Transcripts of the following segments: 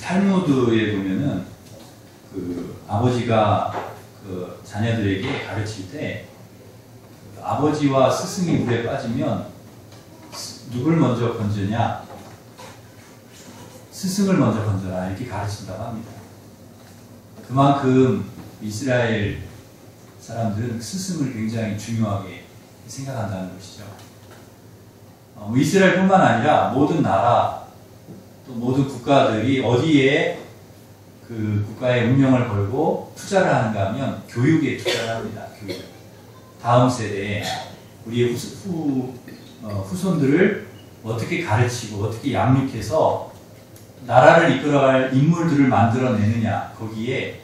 탈무드에 보면은 그 아버지가 그 자녀들에게 가르칠 때 아버지와 스승이 물에 빠지면 누굴 먼저 건져냐? 스승을 먼저 건져라 이렇게 가르친다고 합니다. 그만큼 이스라엘 사람들은 스승을 굉장히 중요하게 생각한다는 것이죠. 이스라엘뿐만 아니라 모든 나라 또 모든 국가들이 어디에 그 국가의 운명을 걸고 투자를 하는가 하면 교육에 투자를 합니다. 교육. 다음 세대에 우리의 후손들을 어떻게 가르치고 어떻게 양육해서 나라를 이끌어갈 인물들을 만들어내느냐, 거기에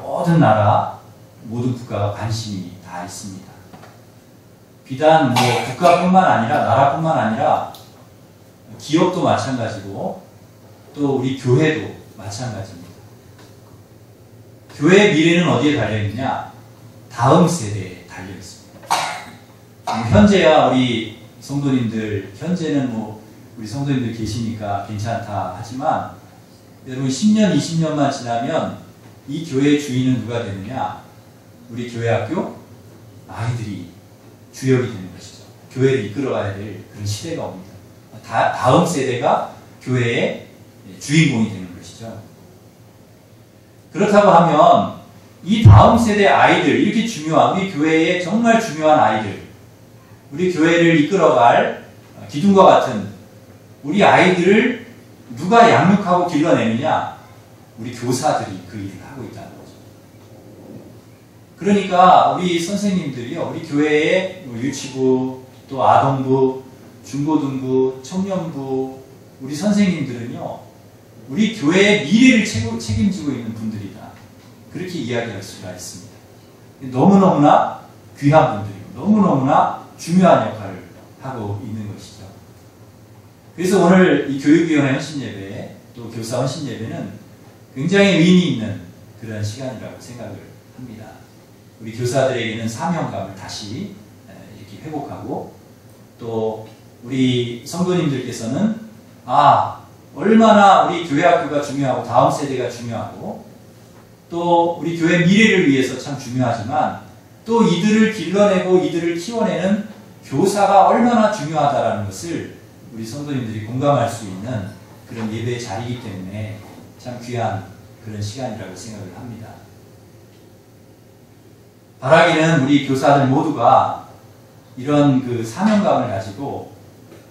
모든 나라, 모든 국가가 관심이 다 있습니다. 비단 뭐 국가뿐만 아니라 나라뿐만 아니라 기업도 마찬가지고 또 우리 교회도 마찬가지입니다. 교회의 미래는 어디에 달려있느냐? 다음 세대에 달려있습니다. 현재야 우리 성도님들, 현재는 뭐 우리 성도님들 계시니까 괜찮다 하지만 여러분 10년, 20년만 지나면 이 교회의 주인은 누가 되느냐? 우리 교회학교 아이들이 주역이 되는 것이죠. 교회를 이끌어가야 될 그런 시대가 옵니다. 다음 세대가 교회의 주인공이 되는 것이죠. 그렇다고 하면 이 다음 세대 아이들, 이렇게 중요한 우리 교회의 정말 중요한 아이들, 우리 교회를 이끌어갈 기둥과 같은 우리 아이들을 누가 양육하고 길러내느냐? 우리 교사들이 그 일을 하고 있다는 거죠. 그러니까 우리 선생님들이요, 우리 교회의 유치부, 또 아동부, 중고등부, 청년부, 우리 선생님들은요, 우리 교회의 미래를 책임지고 있는 분들이다. 그렇게 이야기할 수가 있습니다. 너무너무나 귀한 분들이고, 너무너무나 중요한 역할을 하고 있는 것이죠. 그래서 오늘 이 교육위원회 헌신예배, 또 교사 헌신예배는 굉장히 의미 있는 그런 시간이라고 생각을 합니다. 우리 교사들에게는 사명감을 다시 이렇게 회복하고, 또 우리 성도님들께서는 얼마나 우리 교회학교가 중요하고 다음 세대가 중요하고 또 우리 교회 미래를 위해서 참 중요하지만 또 이들을 길러내고 이들을 키워내는 교사가 얼마나 중요하다라는 것을 우리 성도님들이 공감할 수 있는 그런 예배의 자리이기 때문에 참 귀한 그런 시간이라고 생각을 합니다. 바라기는 우리 교사들 모두가 이런 그 사명감을 가지고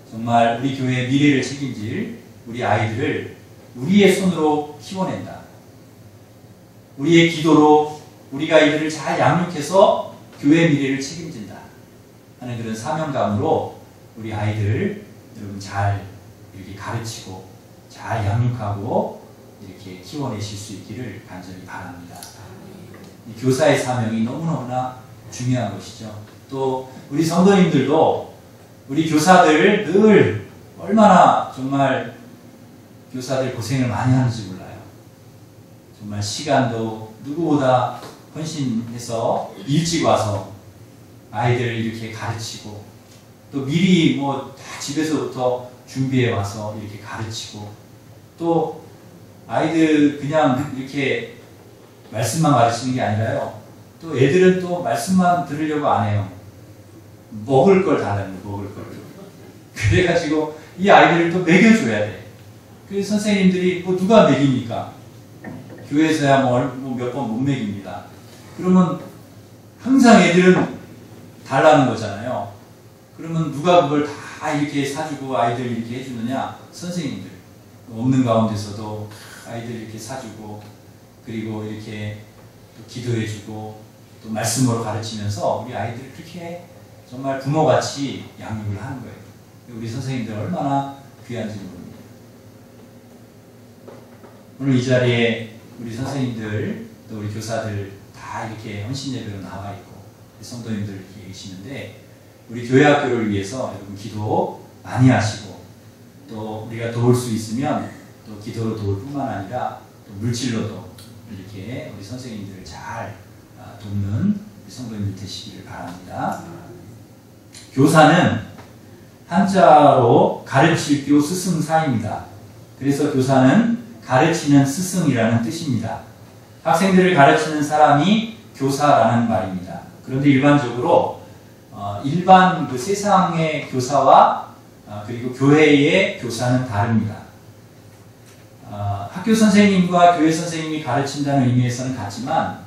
정말 우리 교회의 미래를 책임질 우리 아이들을 우리의 손으로 키워낸다. 우리의 기도로 우리가 이들을 잘 양육해서 교회의 미래를 책임진다 하는 그런 사명감으로 우리 아이들을 여러분 잘 이렇게 가르치고 잘 양육하고 이렇게 키워내실 수 있기를 간절히 바랍니다. 이 교사의 사명이 너무너무나 중요한 것이죠. 또 우리 성도님들도 우리 교사들 늘 얼마나 정말 교사들 고생을 많이 하는지 몰라요. 정말 시간도 누구보다 헌신해서 일찍 와서 아이들을 이렇게 가르치고 또 미리 뭐 다 집에서부터 준비해 와서 이렇게 가르치고 또 아이들 그냥 이렇게 말씀만 가르치는 게 아니라요. 또 애들은 또 말씀만 들으려고 안 해요. 먹을 걸 달라는 거예요. 먹을 걸. 그래가지고 이 아이들을 또 먹여줘야 돼. 그래서 선생님들이 뭐 누가 먹입니까? 교회에서야 뭐 몇 번 못 먹입니다. 그러면 항상 애들은 달라는 거잖아요. 그러면 누가 그걸 다 이렇게 사주고 아이들 이렇게 해주느냐? 선생님들. 없는 가운데서도 아이들 이렇게 사주고 그리고 이렇게 또 기도해주고 또 말씀으로 가르치면서 우리 아이들을 그렇게 정말 부모같이 양육을 하는 거예요. 우리 선생님들 얼마나 귀한지 모릅니다. 오늘 이 자리에 우리 선생님들 또 우리 교사들 다 이렇게 헌신예배로 나와 있고 성도님들 이렇게 계시는데 우리 교회학교를 위해서 여러분 기도 많이 하시고 또 우리가 도울 수 있으면 또 기도로 도울 뿐만 아니라 또 물질로도 이렇게 우리 선생님들을 잘 돕는 우리 성도님들 되시기를 바랍니다. 교사는 한자로 가르칠 교 스승사입니다. 그래서 교사는 가르치는 스승이라는 뜻입니다. 학생들을 가르치는 사람이 교사라는 말입니다. 그런데 일반적으로 일반 그 세상의 교사와 그리고 교회의 교사는 다릅니다. 학교 선생님과 교회 선생님이 가르친다는 의미에서는 같지만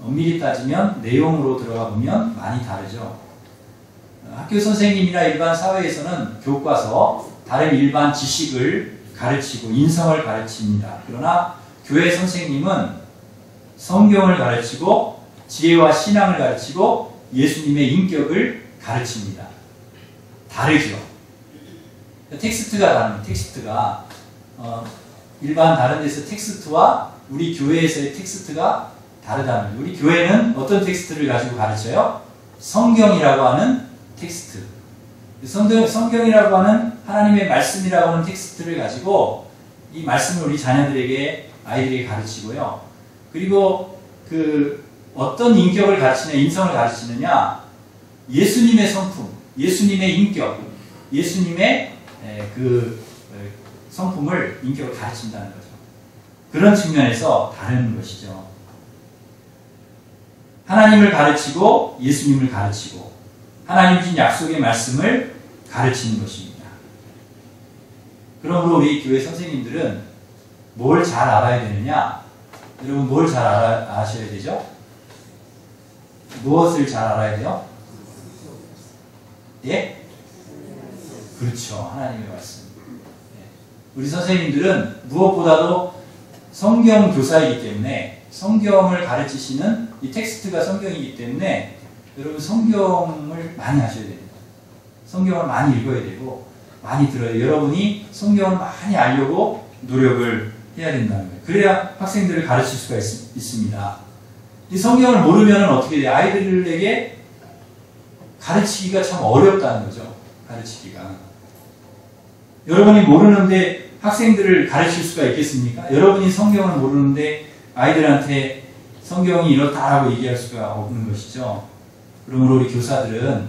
엄밀히 따지면 내용으로 들어가 보면 많이 다르죠. 학교 선생님이나 일반 사회에서는 교과서, 다른 일반 지식을 가르치고 인성을 가르칩니다. 그러나 교회 선생님은 성경을 가르치고 지혜와 신앙을 가르치고 예수님의 인격을 가르칩니다. 다르죠. 텍스트가 다릅니다. 텍스트가 일반 다른 데서 텍스트와 우리 교회에서의 텍스트가 다르다는 거예요. 우리 교회는 어떤 텍스트를 가지고 가르쳐요? 성경이라고 하는 텍스트. 성경이라고 하는 하나님의 말씀이라고 하는 텍스트를 가지고 이 말씀을 우리 자녀들에게, 아이들에게 가르치고요. 그리고 그 어떤 인격을 가르치냐, 인성을 가르치느냐, 예수님의 성품, 예수님의 인격, 예수님의 그 성품을, 인격을 가르친다는 거죠. 그런 측면에서 다른 것이죠. 하나님을 가르치고 예수님을 가르치고 하나님 주신 약속의 말씀을 가르치는 것입니다. 그러므로 우리 교회 선생님들은 뭘 잘 알아야 되느냐? 여러분 뭘 잘 아셔야 되죠? 무엇을 잘 알아야 돼요? 예? 그렇죠. 하나님의 말씀. 우리 선생님들은 무엇보다도 성경 교사이기 때문에 성경을 가르치시는 이 텍스트가 성경이기 때문에 여러분 성경을 많이 하셔야 됩니다. 성경을 많이 읽어야 되고 많이 들어야 돼요. 여러분이 성경을 많이 알려고 노력을 해야 된다는 거예요. 그래야 학생들을 가르칠 수가 있습니다. 이 성경을 모르면 어떻게 돼요? 아이들에게 가르치기가 참 어렵다는 거죠. 가르치기가. 여러분이 모르는데 학생들을 가르칠 수가 있겠습니까? 여러분이 성경을 모르는데 아이들한테 성경이 이렇다라고 얘기할 수가 없는 것이죠. 그러므로 우리 교사들은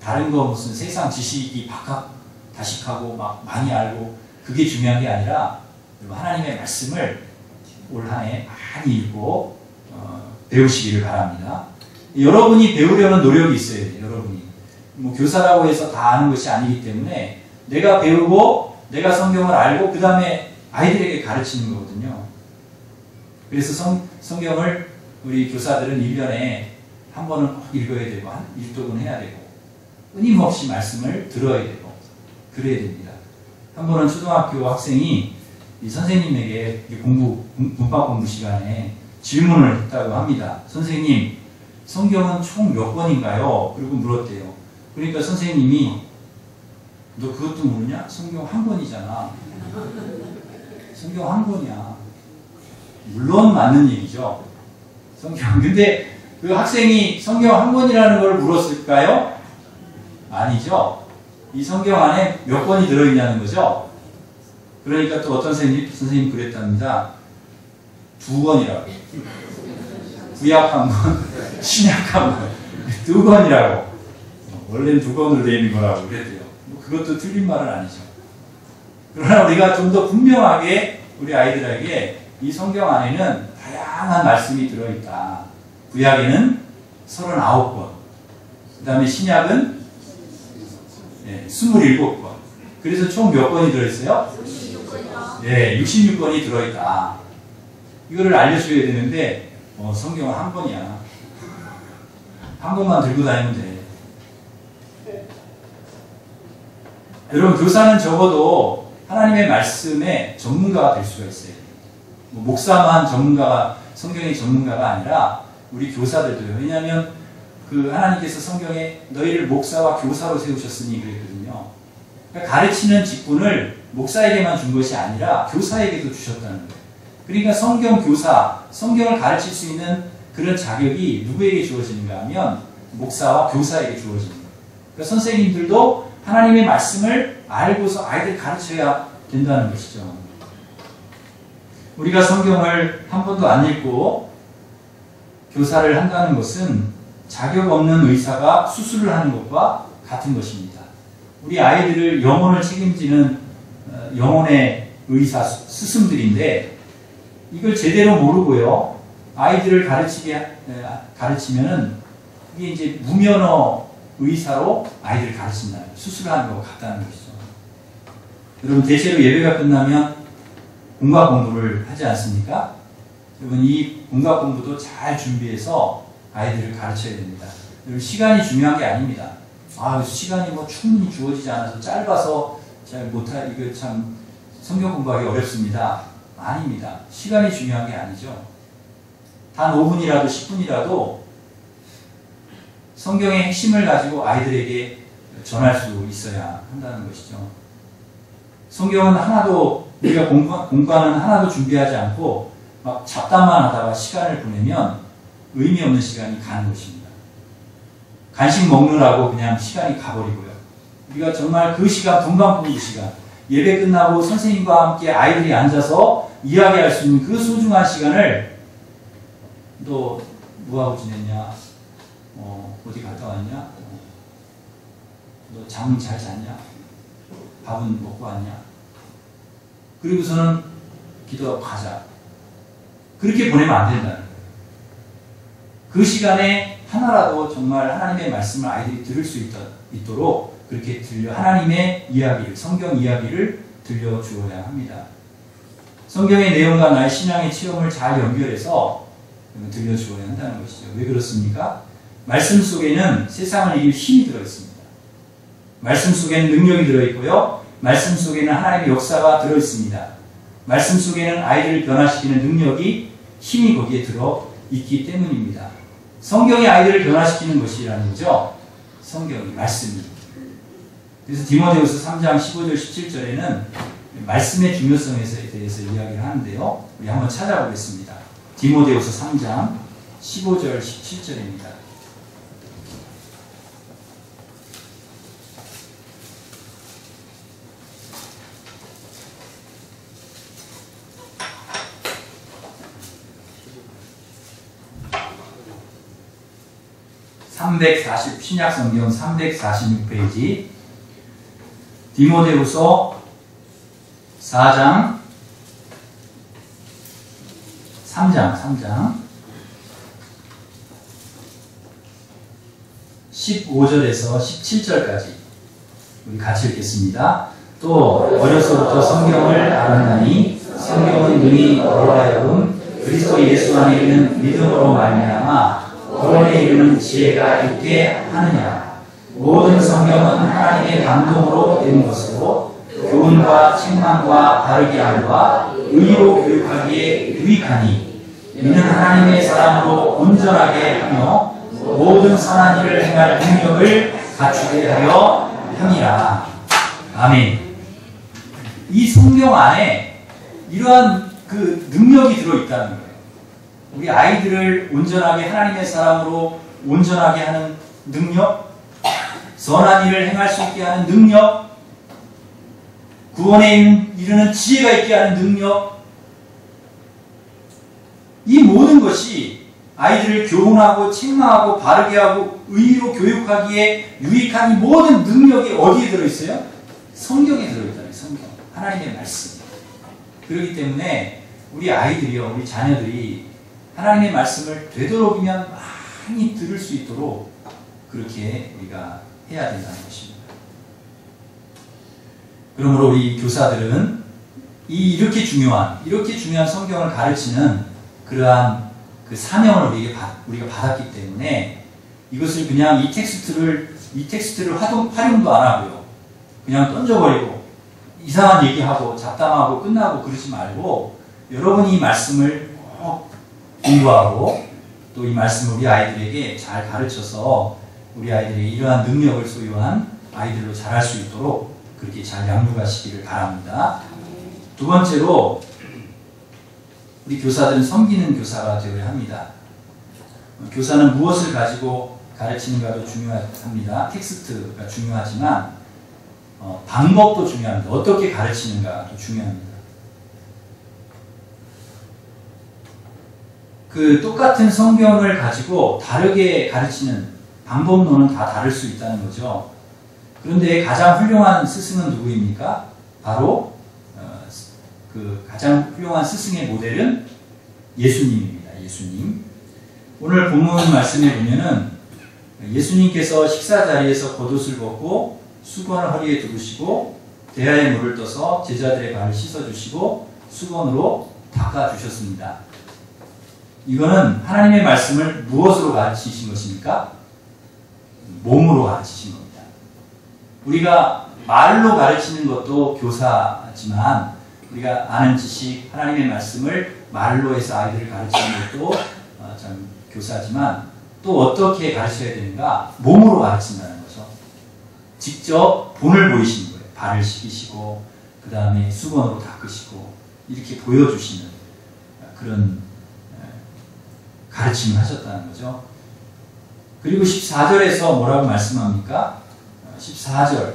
다른 거 무슨 세상 지식이 박학다식하고 막 많이 알고 그게 중요한 게 아니라 하나님의 말씀을 올 한해 많이 읽고 배우시기를 바랍니다. 여러분이 배우려는 노력이 있어야 돼요. 여러분이 뭐 교사라고 해서 다 아는 것이 아니기 때문에 내가 배우고 내가 성경을 알고 그 다음에 아이들에게 가르치는 거거든요. 그래서 성경을 우리 교사들은 1년에 한 번은 꼭 읽어야 되고 한 일독은 해야 되고 끊임없이 말씀을 들어야 되고 그래야 됩니다. 한 번은 초등학교 학생이 이 선생님에게 문법 공부 시간에 질문을 했다고 합니다. 선생님, 성경은 총 몇 권인가요? 그리고 물었대요. 그러니까 선생님이 너 그것도 모르냐? 성경 한 권이잖아. 성경 한 권이야. 물론 맞는 얘기죠. 성경. 근데 그 학생이 성경 한 권이라는 걸 물었을까요? 아니죠. 이 성경 안에 몇 권이 들어있냐는 거죠. 그러니까 또 어떤 선생님 그랬답니다. 2권이라고. 구약 한 권, 신약 한 권, 2권이라고. 원래는 2권으로 되어 있는 거라고 그랬대요. 그것도 틀린 말은 아니죠. 그러나 우리가 좀 더 분명하게 우리 아이들에게 이 성경 안에는 다양한 말씀이 들어있다. 구약에는 39권, 그 다음에 신약은 27권. 그래서 총 몇 권이 들어있어요? 66권이요. 네, 66권이 들어있다. 이거를 알려줘야 되는데 성경은 한 권이야. 한 권만 들고 다니면 돼. 여러분 교사는 적어도 하나님의 말씀의 전문가가 될 수가 있어요. 뭐 목사만 전문가가, 성경의 전문가가 아니라 우리 교사들도요. 왜냐하면 그 하나님께서 성경에 너희를 목사와 교사로 세우셨으니 그랬거든요. 그러니까 가르치는 직분을 목사에게만 준 것이 아니라 교사에게도 주셨다는 거예요. 그러니까 성경 교사, 성경을 가르칠 수 있는 그런 자격이 누구에게 주어지는가 하면 목사와 교사에게 주어지는 거예요. 그러니까 선생님들도 하나님의 말씀을 알고서 아이들 가르쳐야 된다는 것이죠. 우리가 성경을 한 번도 안 읽고 교사를 한다는 것은 자격 없는 의사가 수술을 하는 것과 같은 것입니다. 우리 아이들을 영혼을 책임지는 영혼의 의사 스승들인데 이걸 제대로 모르고요. 아이들을 가르치면은 이게 이제 무면허 의사로 아이들을 가르친다는 거예요. 수술하는 거 같다는 것이죠. 여러분 대체로 예배가 끝나면 공과 공부를 하지 않습니까? 여러분 이 공과 공부도 잘 준비해서 아이들을 가르쳐야 됩니다. 여러분 시간이 중요한 게 아닙니다. 시간이 뭐 충분히 주어지지 않아서 짧아서 잘 이거 참 성경 공부하기 어렵습니다. 아닙니다. 시간이 중요한 게 아니죠. 단 5분이라도 10분이라도 성경의 핵심을 가지고 아이들에게 전할 수 있어야 한다는 것이죠. 성경은 하나도 우리가 공부하는 하나도 준비하지 않고 막 잡담만 하다가 시간을 보내면 의미 없는 시간이 가는 것입니다. 간식 먹느라고 그냥 시간이 가버리고요. 우리가 정말 그 시간, 동방공부 시간, 예배 끝나고 선생님과 함께 아이들이 앉아서 이야기할 수 있는 그 소중한 시간을 너 뭐하고 지냈냐? 어디 갔다 왔냐? 너 잠은 잘 잤냐? 밥은 먹고 왔냐? 그리고서는 기도하고 가자. 그렇게 보내면 안 된다는 거예요. 그 시간에 하나라도 정말 하나님의 말씀을 아이들이 들을 수 있도록 그렇게 하나님의 이야기를, 성경 이야기를 들려주어야 합니다. 성경의 내용과 나의 신앙의 체험을 잘 연결해서 들려주어야 한다는 것이죠. 왜 그렇습니까? 말씀 속에는 세상을 이길 힘이 들어있습니다. 말씀 속에는 능력이 들어있고요. 말씀 속에는 하나님의 역사가 들어있습니다. 말씀 속에는 아이들을 변화시키는 능력이, 힘이 거기에 들어있기 때문입니다. 성경이 아이들을 변화시키는 것이라는 거죠. 성경이, 말씀이. 그래서 디모데후서 3장 15절 17절에는 말씀의 중요성에 대해서 이야기를 하는데요. 우리 한번 찾아보겠습니다. 디모데후서 3장 15절 17절입니다. 신약성경 346페이지 디모데후서 4장 3장 15절에서 17절까지 우리 같이 읽겠습니다. 또 어려서부터 성경을 알았나니 성경은 능히 너로 하여금 그리스도 예수 안에 있는 믿음으로 말미암아 구원에 이르는 지혜가 있게 하느냐. 모든 성경은 하나님의 감동으로 된 것으로 교훈과 책망과 바르게 함과 의로 교육하기에 유익하니 이는 하나님의 사람으로 온전하게 하며 모든 선한 일을 행할 능력을 갖추게 하려 함이라. 아멘. 이 성경 안에 이러한 그 능력이 들어있다는 거예요. 우리 아이들을 온전하게 하나님의 사람으로 온전하게 하는 능력, 선한 일을 행할 수 있게 하는 능력, 구원에 이르는 지혜가 있게 하는 능력, 이 모든 것이 아이들을 교훈하고 책망하고 바르게 하고 의로 교육하기에 유익한 이 모든 능력이 어디에 들어있어요? 성경에 들어있잖아요. 성경. 하나님의 말씀. 그렇기 때문에 우리 아이들이요, 우리 자녀들이 하나님의 말씀을 되도록이면 많이 들을 수 있도록 그렇게 우리가 해야 된다는 것입니다. 그러므로 우리 교사들은 이렇게 중요한 성경을 가르치는 그러한 그 사명을 우리가 받았기 때문에 이것을 그냥 이 텍스트를 활용도 안 하고요. 그냥 던져버리고 이상한 얘기하고 잡담하고 끝나고 그러지 말고 여러분이 이 말씀을 꼭 공부하고 또 이 말씀을 우리 아이들에게 잘 가르쳐서 우리 아이들이 이러한 능력을 소유한 아이들로 자랄 수 있도록 그렇게 잘 양육하시기를 바랍니다. 두 번째로 우리 교사들은 섬기는 교사가 되어야 합니다. 교사는 무엇을 가지고 가르치는가도 중요합니다. 텍스트가 중요하지만 방법도 중요합니다. 어떻게 가르치는가도 중요합니다. 그 똑같은 성경을 가지고 다르게 가르치는 방법론은 다 다를 수 있다는 거죠. 그런데 가장 훌륭한 스승은 누구입니까? 바로 그 가장 훌륭한 스승의 모델은 예수님입니다. 예수님. 오늘 본문 말씀에 보면은 예수님께서 식사 자리에서 겉옷을 벗고 수건을 허리에 두르시고 대야에 물을 떠서 제자들의 발을 씻어주시고 수건으로 닦아주셨습니다. 이거는 하나님의 말씀을 무엇으로 가르치신 것입니까? 몸으로 가르치신 겁니다. 우리가 말로 가르치는 것도 교사지만 우리가 아는 지식, 하나님의 말씀을 말로 해서 아이들을 가르치는 것도 참 교사지만 또 어떻게 가르쳐야 되는가? 몸으로 가르친다는 거죠. 직접 본을 보이시는 거예요. 발을 씻기시고 그 다음에 수건으로 닦으시고 이렇게 보여주시는 그런 가르침을 하셨다는 거죠. 그리고 14절에서 뭐라고 말씀합니까? 14절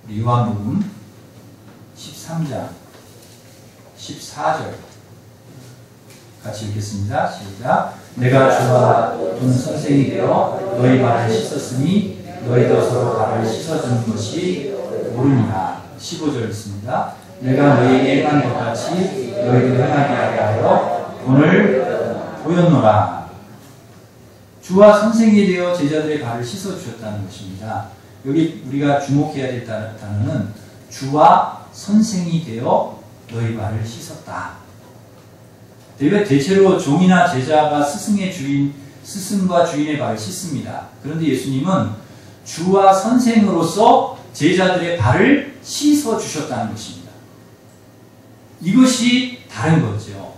우리 요한복음 13장 14절 같이 읽겠습니다. 시작. 내가 주와 돈 선생이 되어 너희 발을 씻었으니 너희도 서로 발을 씻어주는 것이 옳으니라. 15절 있습니다. 내가 너희에게 행한 것 같이 너희도 행하게 하여 본을 보였노라. 주와 선생이 되어 제자들의 발을 씻어주셨다는 것입니다. 여기 우리가 주목해야 될 단어는 주와 선생이 되어 너희 발을 씻었다. 대체로 종이나 제자가 스승과 주인의 발을 씻습니다. 그런데 예수님은 주와 선생으로서 제자들의 발을 씻어주셨다는 것입니다. 이것이 다른 거죠.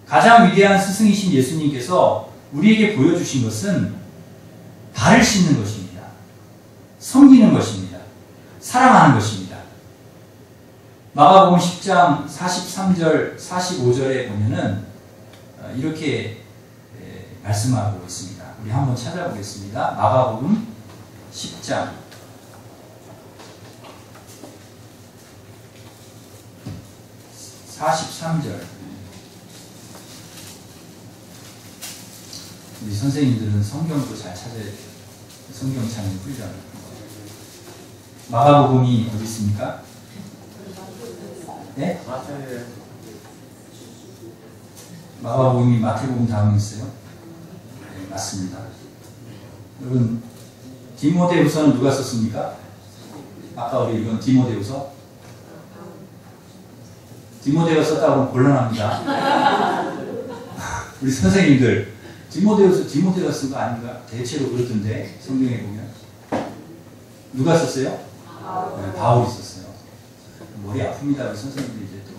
가장 위대한 스승이신 예수님께서 우리에게 보여주신 것은 발을 씻는 것입니다. 섬기는 것입니다. 사랑하는 것입니다. 마가복음 10장 43절, 45절에 보면은 이렇게 말씀하고 있습니다. 우리 한번 찾아보겠습니다. 마가복음 10장 43절. 우리 선생님들은 성경도 잘 찾아야 돼요. 성경 찾는 훈련. 마가복음이 어디 있습니까? 네? 마가복음이 마태복음 다음에 있어요? 네, 맞습니다. 여러분, 디모데후서는 누가 썼습니까? 아까 우리 읽은 디모데후서? 디모데가 썼다고 하면 곤란합니다. 우리 선생님들, 디모데가 쓴 거 아닌가? 대체로 그렇던데, 성경에 보면. 누가 썼어요? 네, 바울이 썼어요. 머리 아픕니다. 우리 선생님들이 이제 또.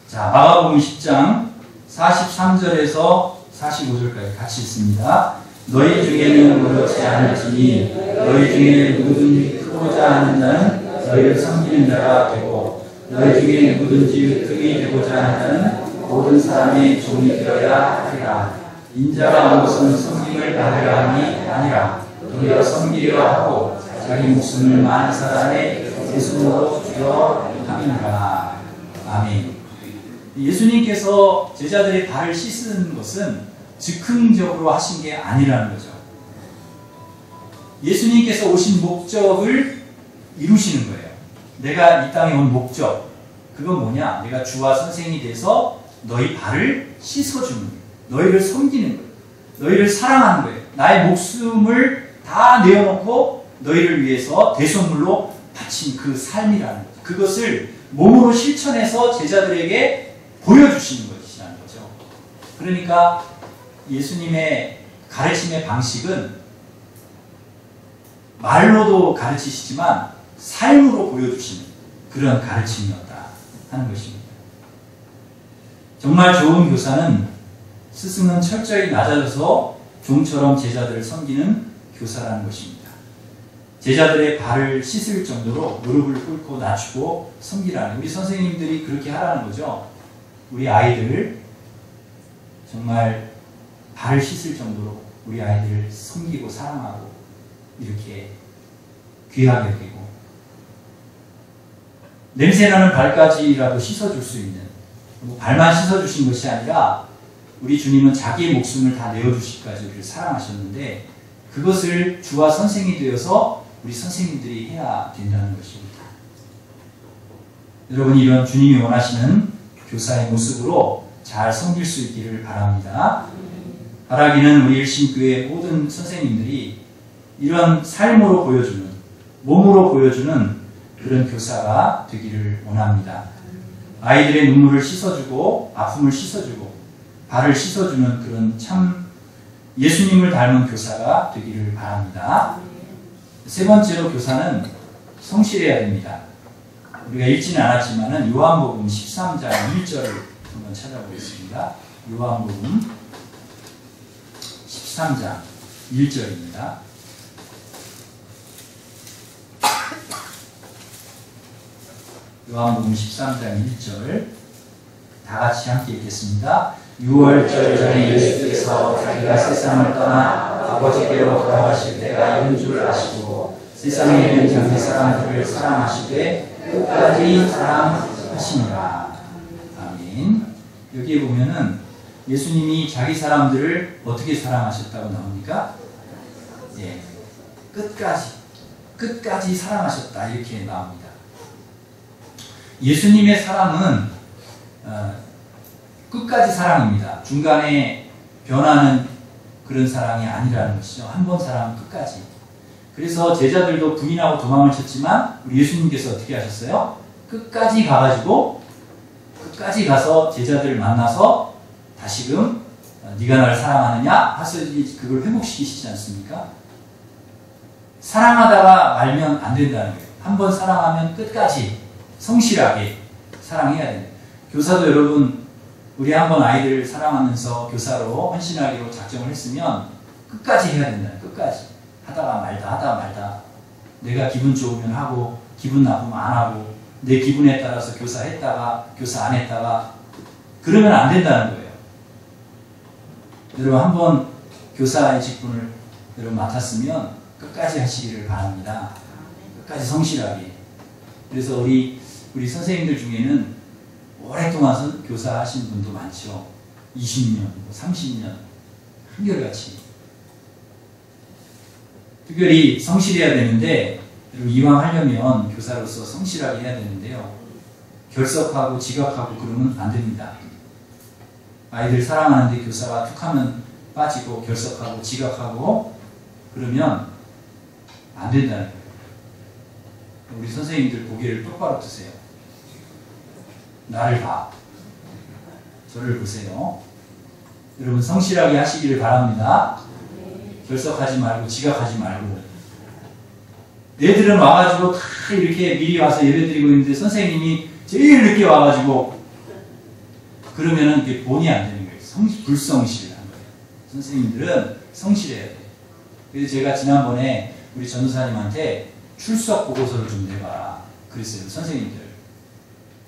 자, 마가복음 10장 43절에서 45절까지 같이 읽습니다. 너희 중에는 그렇지 않을지니 너희 중에 누구든지 크고자 하는 자는 너희를 섬기는 자가 되고 너희 중에 누구든지 득이 되고자 하는 모든 사람의 종이 되어야 하리라. 인자가 온 것은 섬김을 받으려 함이 아니라 도리어 섬기려 하고 자기 목숨을 많은 사람의 대속으로 주려 함이니라. 아멘. 예수님께서 제자들의 발을 씻은 것은 즉흥적으로 하신 게 아니라는 거죠. 예수님께서 오신 목적을 이루시는 거예요. 내가 이 땅에 온 목적, 그건 뭐냐? 내가 주와 선생이 돼서 너희 발을 씻어주는 거예요. 너희를 섬기는 거예요. 너희를 사랑하는 거예요. 나의 목숨을 다 내어놓고 너희를 위해서 대속물로 바친 그 삶이라는 거죠. 그것을 몸으로 실천해서 제자들에게 보여주시는 것이라는 거죠. 그러니까 예수님의 가르침의 방식은 말로도 가르치시지만 삶으로 보여주시는 그런 가르침이었다 하는 것입니다. 정말 좋은 교사는 스승은 철저히 낮아져서 종처럼 제자들을 섬기는 교사라는 것입니다. 제자들의 발을 씻을 정도로 무릎을 꿇고 낮추고 섬기라는, 우리 선생님들이 그렇게 하라는 거죠. 우리 아이들 정말 발을 씻을 정도로 우리 아이들을 섬기고 사랑하고 이렇게 귀하게 여기고 냄새나는 발까지라도 씻어줄 수 있는, 발만 씻어주신 것이 아니라 우리 주님은 자기의 목숨을 다 내어주시기까지 우리를 사랑하셨는데 그것을 주와 선생이 되어서 우리 선생님들이 해야 된다는 것입니다. 여러분이 이런 주님이 원하시는 교사의 모습으로 잘 섬길 수 있기를 바랍니다. 바라기는 우리 일심교회 모든 선생님들이 이런 삶으로 보여주는, 몸으로 보여주는 그런 교사가 되기를 원합니다. 아이들의 눈물을 씻어주고 아픔을 씻어주고 발을 씻어주는 그런 참 예수님을 닮은 교사가 되기를 바랍니다. 세 번째로 교사는 성실해야 됩니다. 우리가 읽지는 않았지만은 요한복음 13장 1절을 한번 찾아보겠습니다. 요한복음 13장 1절입니다. 요한복음 13장 1절 다 같이 함께 읽겠습니다. 6월절 전에 예수께서 자기가 세상을 떠나 아버지께로 돌아가실 때가 이른 줄 아시고 세상에 있는 자기 사람들을 사랑하시되 끝까지 사랑하시니라. 아멘. 여기에 보면은 예수님이 자기 사람들을 어떻게 사랑하셨다고 나옵니까? 예, 끝까지 사랑하셨다 이렇게 나옵니다. 예수님의 사랑은 끝까지 사랑입니다. 중간에 변하는 그런 사랑이 아니라는 것이죠. 한 번 사랑은 끝까지. 그래서 제자들도 부인하고 도망을 쳤지만 우리 예수님께서 어떻게 하셨어요? 끝까지 가가지고 끝까지 가서 제자들을 만나서 다시금 네가 나를 사랑하느냐? 하서 그걸 회복시키시지 않습니까? 사랑하다가 말면 안 된다는 거예요. 한 번 사랑하면 끝까지 성실하게 사랑해야 됩니다. 교사도 여러분 우리 한번 아이들 사랑하면서 교사로 헌신하기로 작정을 했으면 끝까지 해야 된다. 끝까지. 하다가 말다. 내가 기분 좋으면 하고 기분 나쁘면 안 하고 내 기분에 따라서 교사했다가 교사 안 했다가 그러면 안 된다는 거예요. 여러분 한번 교사의 직분을 여러분 맡았으면 끝까지 하시기를 바랍니다. 끝까지 성실하게. 그래서 우리 선생님들 중에는 오랫동안 교사 하신 분도 많죠. 20년, 30년 한결같이. 특별히 성실해야 되는데 여러분 이왕 하려면 교사로서 성실하게 해야 되는데요. 결석하고 지각하고 그러면 안 됩니다. 아이들 사랑하는데 교사가 툭하면 빠지고 결석하고 지각하고 그러면 안 된다는 거예요. 우리 선생님들 고개를 똑바로 드세요. 나를 봐. 저를 보세요. 여러분 성실하게 하시기를 바랍니다. 결석하지 말고 지각하지 말고. 애들은 와가지고 다 이렇게 미리 와서 예배드리고 있는데 선생님이 제일 늦게 와가지고 그러면은 그게 본이 안 되는 거예요. 불성실한 거예요. 선생님들은 성실해야 돼요. 그래서 제가 지난번에 우리 전도사님한테 출석 보고서를 좀 내봐라 그랬어요. 선생님들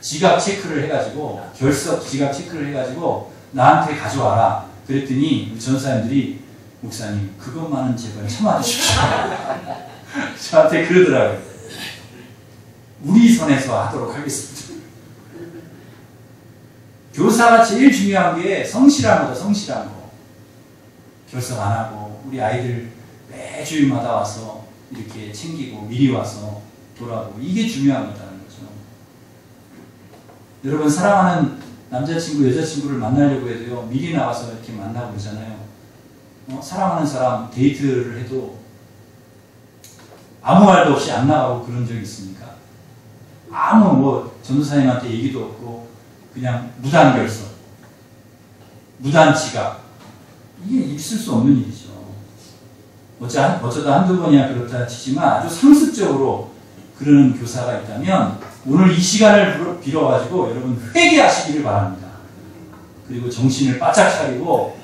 지각 체크를 해가지고 결석 지각 체크를 해가지고 나한테 가져와라 그랬더니 우리 전도사님들이 목사님 그것만은 제발 참아주십시오. 저한테 그러더라고요. 우리 선에서 하도록 하겠습니다. 교사가 제일 중요한 게 성실한 거다. 성실한 거. 결석 안 하고 우리 아이들 매주일마다 와서 이렇게 챙기고 미리 와서 돌아보고 이게 중요한 거다는 거죠. 여러분 사랑하는 남자친구 여자친구를 만나려고 해도요 미리 나와서 이렇게 만나고 그러잖아요. 사랑하는 사람 데이트를 해도 아무 말도 없이 안 나가고 그런 적이 있습니까? 아무 전도사님한테 얘기도 없고 그냥 무단 결석, 무단 지각 이게 있을 수 없는 일이죠. 어쩌다 한두 번이야 그렇다 치지만 아주 상습적으로 그러는 교사가 있다면 오늘 이 시간을 빌어가지고 여러분 회개하시기를 바랍니다. 그리고 정신을 바짝 차리고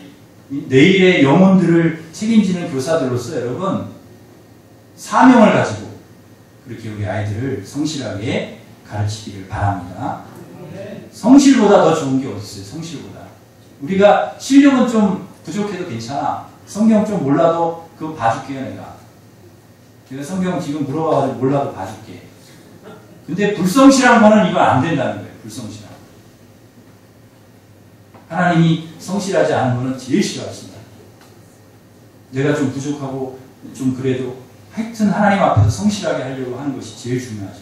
내일의 영혼들을 책임지는 교사들로서 여러분 사명을 가지고 그렇게 우리 아이들을 성실하게 가르치기를 바랍니다. 성실보다 더 좋은 게 어디 있어요? 성실보다. 우리가 실력은 좀 부족해도 괜찮아. 성경 좀 몰라도 그거 봐줄게요 내가. 내가 성경 지금 물어봐가지고 몰라도 봐줄게. 근데 불성실한 거는 이건 안 된다는 거예요. 불성실한 거. 하나님이 성실하지 않은 거는 제일 싫어하십니다. 내가 좀 부족하고 좀 그래도 하여튼 하나님 앞에서 성실하게 하려고 하는 것이 제일 중요하죠.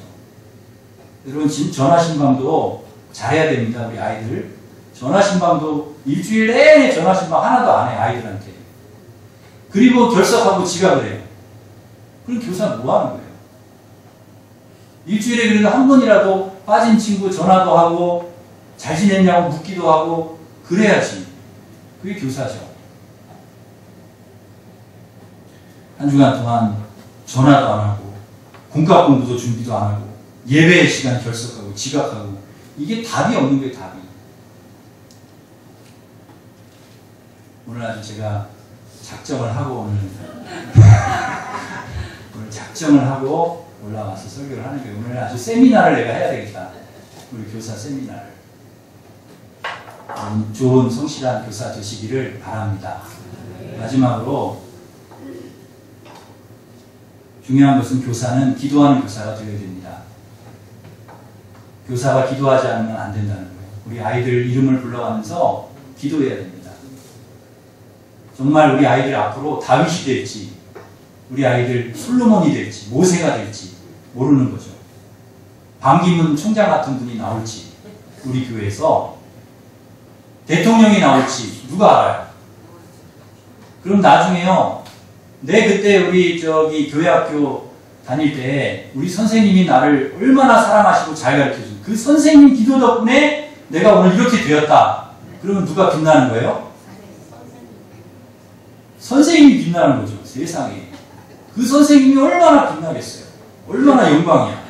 여러분 전화신방도 잘해야 됩니다. 우리 아이들 전화신방도 일주일 내내 전화신방 하나도 안 해 아이들한테. 그리고 결석하고 지각을 해요. 그럼 교사는 뭐 하는 거예요? 일주일에 그래도 한 번이라도 빠진 친구 전화도 하고 잘 지냈냐고 묻기도 하고 그래야지. 그게 교사죠. 한 주간 동안 전화도 안 하고 공과 공부도 준비도 안 하고 예배 시간 결석하고 지각하고 이게 답이 없는 거예요. 답이. 오늘 아주 제가 작정을 하고 오늘 작정을 하고 올라와서 설교를 하는 거예요. 오늘 아주 세미나를 내가 해야 되겠다. 우리 교사 세미나를. 좋은 성실한 교사 되시기를 바랍니다. 마지막으로 중요한 것은 교사는 기도하는 교사가 되어야 됩니다. 교사가 기도하지 않으면 안 된다는 거예요. 우리 아이들 이름을 불러가면서 기도해야 됩니다. 정말 우리 아이들 앞으로 다윗이 될지 우리 아이들 솔로몬이 될지 모세가 될지 모르는 거죠. 반기문 총장 같은 분이 나올지 우리 교회에서 대통령이 나올지 누가 알아요? 그럼 나중에요. 그때 우리 교회학교 다닐 때 우리 선생님이 나를 얼마나 사랑하시고 잘 가르쳐준 그 선생님 기도 덕분에 내가 오늘 이렇게 되었다. 그러면 누가 빛나는 거예요? 선생님이 빛나는 거죠. 세상에. 그 선생님이 얼마나 빛나겠어요. 얼마나 영광이야.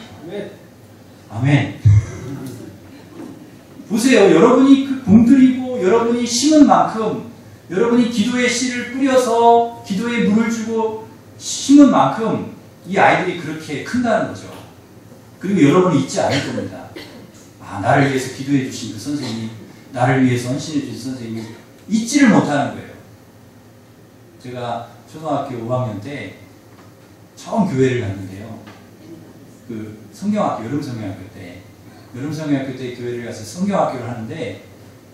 아멘. 보세요. 여러분이 그 공들이고 여러분이 심은 만큼 여러분이 기도의 씨를 뿌려서 기도에 물을 주고 심은 만큼 이 아이들이 그렇게 큰다는 거죠. 그리고 여러분이 잊지 않을 겁니다. 나를 위해서 기도해 주신 그 선생님, 나를 위해서 헌신해 주신 선생님 잊지를 못하는 거예요. 제가 초등학교 5학년 때 처음 교회를 갔는데요. 그 성경학교, 여름 성경학교 때 교회를 가서 성경학교를 하는데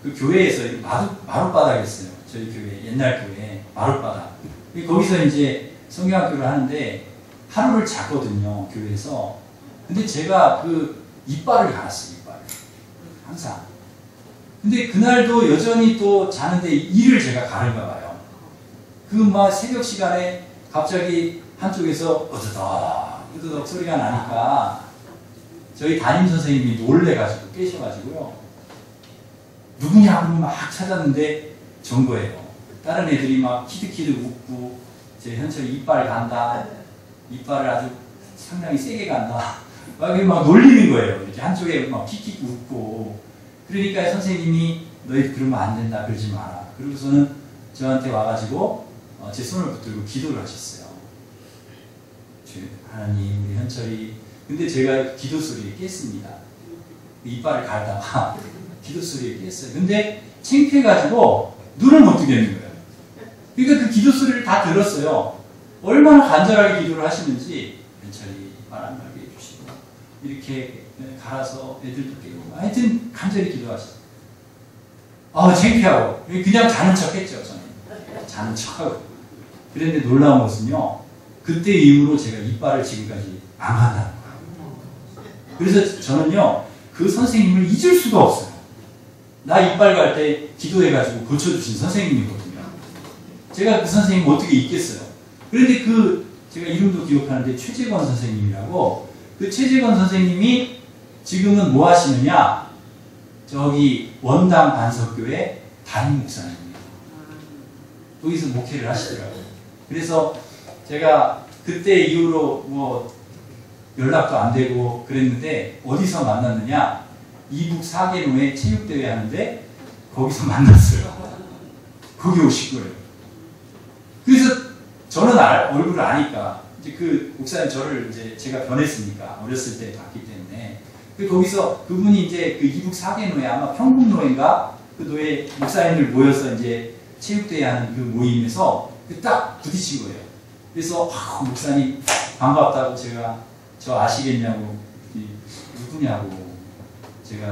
그 교회에서 마룻바닥이었어요. 저희 교회, 옛날 교회 마룻바닥. 거기서 이제 성경학교를 하는데 하루를 잤거든요. 교회에서. 근데 제가 그 이빨을 갈았어요. 이빨을. 항상. 근데 그날도 여전히 또 자는데 이를 제가 가른가 봐요. 새벽 시간에 갑자기 한쪽에서 으드덕 소리가 나니까 저희 담임 선생님이 놀래가지고 깨셔가지고요. 누구냐고 막 찾았는데 전 거예요. 다른 애들이 막 키득키득 웃고 제 현철이 이빨 간다. 이빨을 아주 상당히 세게 간다. 막 놀리는 거예요. 이렇게 한쪽에 막 킥킥 웃고. 그러니까 선생님이 너희 그러면 안 된다. 그러지 마라. 그러고서는 저한테 와가지고 제 손을 붙들고 기도를 하셨어요. 하나님 우리 현철이 근데 제가 기도 소리에 깼습니다. 이빨을 갈다가 기도 소리에 깼어요. 근데 창피해가지고 눈을 못 뜨겠는 거예요. 그러니까 그 기도 소리를 다 들었어요. 얼마나 간절하게 기도를 하시는지 현철이 말 안 나게 해주시고 이렇게 갈아서 애들도 깨고 하여튼 간절히 기도하셨어요. 창피하고 그냥 자는 척 했죠. 저는 자는 척하고 그런데 놀라운 것은요. 그때 이후로 제가 이빨을 지금까지 안 간다는 거예요. 그래서 저는요. 그 선생님을 잊을 수가 없어요. 나 이빨 갈 때 기도해가지고 고쳐주신 선생님이거든요. 제가 그 선생님 어떻게 잊겠어요. 그런데 제가 이름도 기억하는데 최재권 선생님이라고 그 최재권 선생님이 지금은 뭐 하시느냐 저기 원당 반석교회 담임 목사님입니다. 거기서 목회를 하시더라고요. 그래서 제가 그때 이후로 연락도 안 되고 그랬는데 어디서 만났느냐 이북 사계로에 체육대회 하는데 거기서 만났어요. 거기 오신 거예요. 그래서 저는 얼굴을 아니까 이제 그 목사님 저를 이제 제가 변했으니까 어렸을 때 봤기 때문에 거기서 그분이 이제 그 이북 사계노회 아마 평북노회인가 그 노회 목사님들 모여서 이제 체육대회 하는 그 모임에서 딱 부딪힌 거예요. 그래서 목사님 반갑다고 제가 저 아시겠냐고 누구냐고 제가